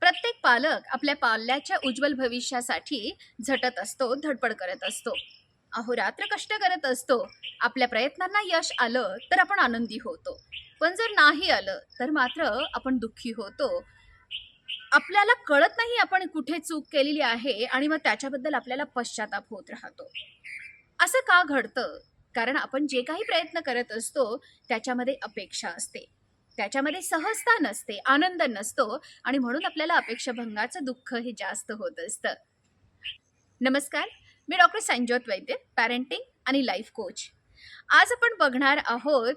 प्रत्येक पालक आपल्या पाल्याच्या उज्ज्वल भविष्यासाठी झटत असतो, धडपड करत असतो. अहोरात्र कष्ट करत असतो. आपल्या प्रयत्नांना यश आलं तर आपण आनंदी होतो. पण जर नाही आलं तर मात्र आपण दुःखी होतो. आपल्याला कळत नाही आपण कुठे चूक केलेली आहे आणि मग त्याच्याबद्दल आपल्याला पश्चाताप होत राहतो. असं का घडतं? कारण आपण जे काही प्रयत्न करत असतो त्याच्यामध्ये अपेक्षा असते. त्याच्यामध्ये सहजता नसते, आनंद नसतो आणि म्हणून आपल्याला अपेक्षाभंगाचं दुःख हे जास्त होत असतं. नमस्कार, मी डॉक्टर संजोत वैद्य, पॅरेंटिंग आणि लाईफ कोच. आज आपण बघणार आहोत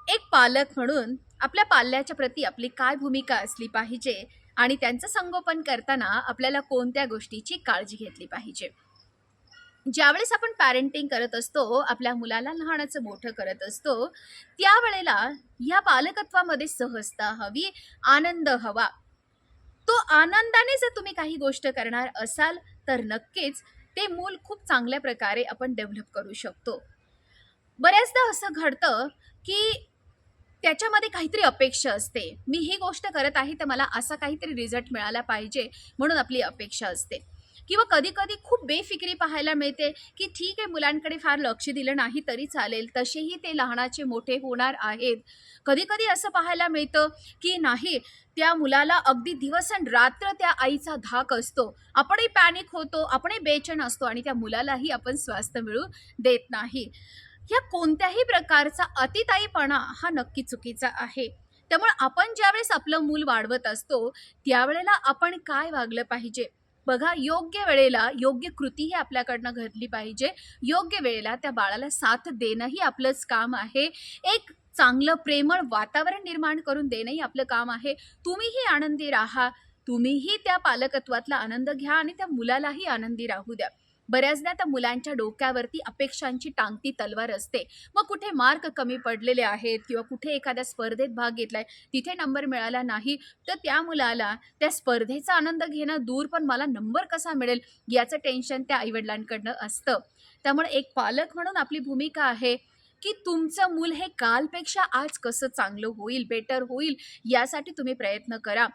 एक पालक म्हणून आपल्या पाल्याच्या प्रती आपली काय भूमिका असली पाहिजे आणि त्यांचं संगोपन करताना आपल्याला कोणत्या गोष्टीची काळजी घेतली पाहिजे. ज्यावेळेस आपण पॅरेंटिंग करत असतो, आपल्या मुलाला लहानाचं मोठं करत असतो, त्यावेळेला या पालकत्वामध्ये सहजता हवी, आनंद हवा. तो आनंदाने जर तुम्ही काही गोष्ट करणार असाल तर नक्कीच ते मूल खूप चांगल्या प्रकारे आपण डेव्हलप करू शकतो. बऱ्याचदा असं घडतं की त्याच्यामध्ये काहीतरी अपेक्षा असते. मी ही गोष्ट करत आहे तर मला असा काहीतरी रिझल्ट मिळाला पाहिजे म्हणून आपली अपेक्षा असते. किंवा कधी-कधी खूप बेफिकिरी पाहायला मिळते की ठीक आहे, मुलांकडे फार लक्ष दिलं नाही तरी चालेल, तसेही ते लहानाचे मोठे होणार आहेत. कधी-कधी असं पाहायला मिळतं की नाही, त्या मुलाला अगदी दिवस आणि रात्र त्या आईचा धाक असतो. आपणही पॅनिक होतो, आपणही बेचैन असतो आणि त्या मुलालाही आपण स्वास्थ्य मिळू देत नाही. या कोणत्याही प्रकारचा अतिताईपणा हा नक्की चुकीचा आहे. त्यामुळे आपण ज्यावेळेस आपलं मूल वाढवत असतो त्यावेळेला आपण काय वागलं पाहिजे? बघा, योग्य वेळेला योग्य कृती ही आपल्याकडनं घडली पाहिजे. योग्य वेळेला त्या बाळाला साथ देणंही आपलंच काम आहे. एक चांगलं प्रेमळ वातावरण निर्माण करून देणंही आपलं काम आहे. तुम्हीही आनंदी राहा, तुम्हीही त्या पालकत्वातला आनंद घ्या आणि त्या मुलालाही आनंदी राहू द्या. बऱ्याचदा त्या मुलांच्या डोक्यावरती अपेक्षांची टांगती तलवार असते. मग कुठे मार्क कमी पडलेले आहेत किंवा कुठे एखाद्या स्पर्धेत भाग घेतलाय, तिथे नंबर मिळाला नाही, तर त्या मुलाला त्या स्पर्धेचा आनंद घेणं दूर, पण मला नंबर कसा मिळेल याचं टेन्शन त्या आईवडिलांकडनं असतं. त्यामुळे एक पालक म्हणून आपली भूमिका आहे की तुमचं मूल हे कालपेक्षा आज कसं चांगलं होईल, बेटर होईल, यासाठी तुम्ही प्रयत्न करा.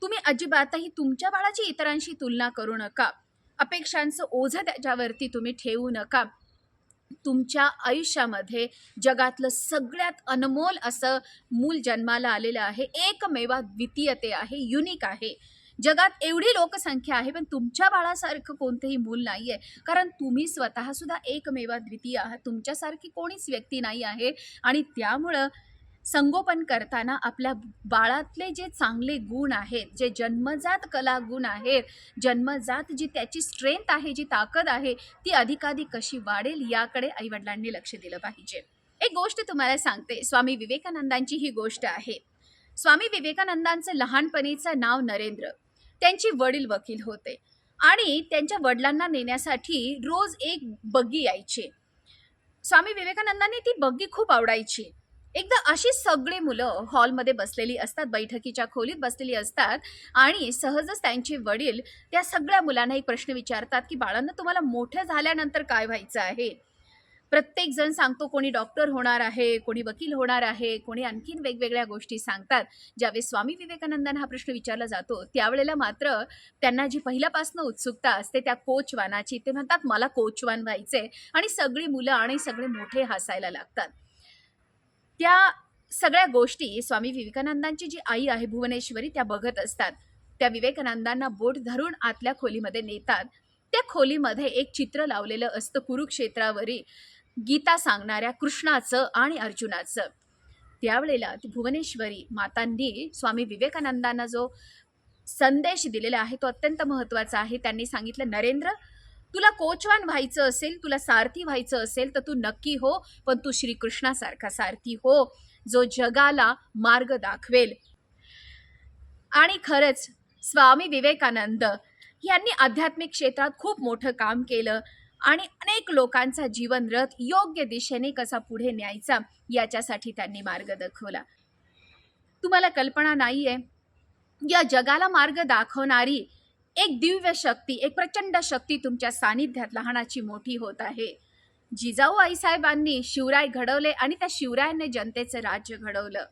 तुम्ही अजिबातही तुमच्या बाळाची इतरांशी तुलना करू नका. अपेक्षांचं ओझं त्याच्यावरती तुम्ही ठेवू नका. तुमच्या आयुष्यामध्ये जगातलं सगळ्यात अनमोल असं मूल जन्माला आलेलं आहे. एकमेवा द्वितीय ते आहे, युनिक आहे. जगात एवढी लोकसंख्या आहे पण तुमच्या बाळासारखं कोणतंही मूल नाही आहे. कारण तुम्ही स्वतः सुद्धा एकमेवा द्वितीय आहात. तुमच्यासारखी कोणीच व्यक्ती नाही आहे आणि त्यामुळं संगोपन करताना आपल्या बाळातले जे चांगले गुण आहेत, जे जन्मजात कला गुण आहेत, जन्मजात जी त्याची स्ट्रेंथ आहे, जी ताकद आहे, ती अधिकाधिक कशी वाढेल याकडे आईवडिलांनी लक्ष दिलं पाहिजे. एक गोष्ट तुम्हाला सांगते, स्वामी विवेकानंदांची ही गोष्ट आहे. स्वामी विवेकानंदांचं लहानपणीचं नाव नरेंद्र. त्यांचे वडील वकील होते आणि त्यांच्या वडिलांना नेण्यासाठी रोज एक बग्गी यायची. स्वामी विवेकानंदांनी ती बग्गी खूप आवडायची. एकदा अशी सगळी मुलं हॉलमध्ये बसलेली असतात, बैठकीच्या खोलीत बसलेली असतात आणि सहजच त्यांचे वडील त्या सगळ्या मुलांना एक प्रश्न विचारतात की बाळांनो, तुम्हाला मोठं झाल्यानंतर काय व्हायचं आहे? प्रत्येक जण सांगतो, कोणी डॉक्टर होणार आहे, कोणी वकील होणार आहे, कोणी आणखीन वेगवेगळ्या गोष्टी सांगतात. ज्यावेळेस स्वामी विवेकानंदांना हा प्रश्न विचारला जातो त्यावेळेला मात्र त्यांना जी पहिल्यापासून उत्सुकता असते त्या कोचवानाची, ते म्हणतात मला कोचवान व्हायचंय आणि सगळी मुलं आणि सगळे मोठे हसायला लागतात. त्या सगळ्या गोष्टी स्वामी विवेकानंदांची जी आई आहे भुवनेश्वरी, त्या बघत असतात. त्या विवेकानंदांना बोट धरून आतल्या खोलीमध्ये नेतात. त्या खोलीमध्ये एक चित्र लावलेलं असतं कुरुक्षेत्रावरील गीता सांगणाऱ्या कृष्णाचं आणि अर्जुनाचं. त्यावेळेला ती भुवनेश्वरी मातांनी स्वामी विवेकानंदांना जो संदेश दिलेला आहे तो अत्यंत महत्त्वाचा आहे. त्यांनी सांगितलं, नरेंद्र, तुला कोचवान व्हायचं असेल, तुला सारथी व्हायचं असेल तर तू नक्की हो, पण तू श्रीकृष्णासारखा सारथी हो, जो जगाला मार्ग दाखवेल. आणि खरंच स्वामी विवेकानंद यांनी आध्यात्मिक क्षेत्रात खूप मोठं काम केलं आणि अनेक लोकांचा जीवनरथ योग्य दिशेने कसा पुढे न्यायचा याच्यासाठी त्यांनी मार्ग दाखवला. तुम्हाला कल्पना नाहीये, या जगाला मार्ग दाखवणारी एक दिव्य शक्ती, एक प्रचंड शक्ती तुमच्या सानिध्यात लहानाची मोठी होत आहे. जिजाऊ आईसाहेबांनी शिवराय घडवले आणि त्या शिवरायांनी जनतेचं राज्य घडवलं.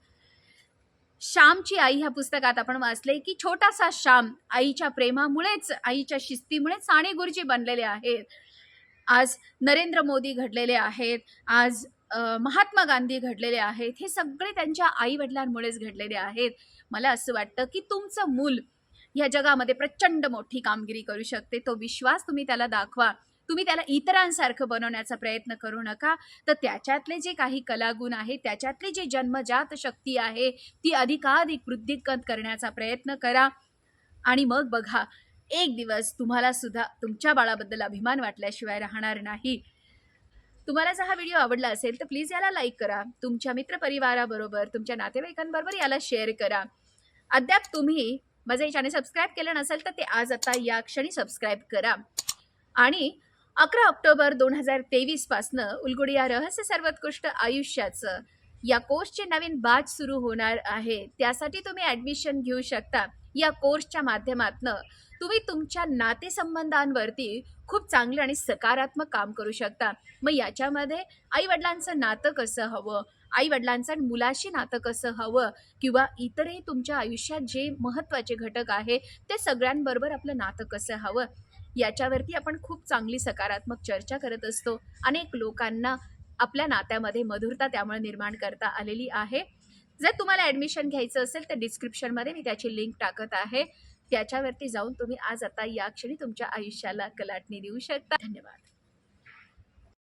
श्यामची आई ह्या पुस्तकात आपण वाचले की छोटासा श्याम आईच्या प्रेमामुळेच, आईच्या शिस्तीमुळे साने गुरुजी बनलेले आहेत. आज नरेंद्र मोदी घडलेले आहेत, आज महात्मा गांधी घडलेले आहेत. हे सगळे त्यांच्या आई वडिलांमुळेच घडलेले आहेत. मला असं वाटतं की तुमचं मूल या जगामध्ये प्रचंड मोठी कामगिरी करू शकते. तो विश्वास तुम्ही त्याला दाखवा. तुम्ही त्याला इतरांसारखं बनवण्याचा प्रयत्न करू नका. तर त्याच्यातले जे काही कलागुण आहेत, त्याच्यातली जी जन्मजात शक्ती आहे, ती अधिकाधिक वृद्धिंगत करण्याचा प्रयत्न करा. आणि मग बघा, एक दिवस तुम्हाला सुद्धा तुमच्या बाळाबद्दल अभिमान वाटल्याशिवाय राहणार नाही. तुम्हाला जर हा व्हिडिओ आवडला असेल तर प्लीज याला लाईक करा. तुमच्या मित्रपरिवाराबरोबर, तुमच्या नातेवाईकांबरोबर याला शेअर करा. अद्याप तुम्ही माझं हे चॅनल सबस्क्राईब केलं नसेल तर ते आज आता या क्षणी सबस्क्राईब करा. आणि 11 ऑक्टोबर 2023 पासनं उलगुडिया रहस्य सर्वोत्कृष्ट आयुष्याचं या कोर्सचे नवीन बॅच सुरू होणार आहे. त्यासाठी तुम्ही ॲडमिशन घेऊ शकता. या कोर्सच्या माध्यमातनं तुम्ही तुमच्या नातेसंबंधांवरती खूप चांगलं आणि सकारात्मक काम करू शकता. मग याच्यामध्ये आईवडिलांचं नातं कसं हवं, आईवडिलांचं आणि मुलाशी नातं कसं हवं, किंवा इतरही तुमच्या आयुष्यात जे महत्त्वाचे घटक आहे ते सगळ्यांबरोबर आपलं नातं कसं हवं, याच्यावरती आपण खूप चांगली सकारात्मक चर्चा करत असतो. अनेक लोकांना आपल्या नात्यामध्ये मधुरता त्यामुळे निर्माण करता आलेली आहे. जर तुम्हाला ॲडमिशन घ्यायचं असेल तर डिस्क्रिप्शनमध्ये मी त्याची लिंक टाकत आहे. त्याच्यावरती जाऊन तुम्ही आज आता या क्षणी तुमच्या आयुष्याला कलाटणी देऊ शकता. धन्यवाद.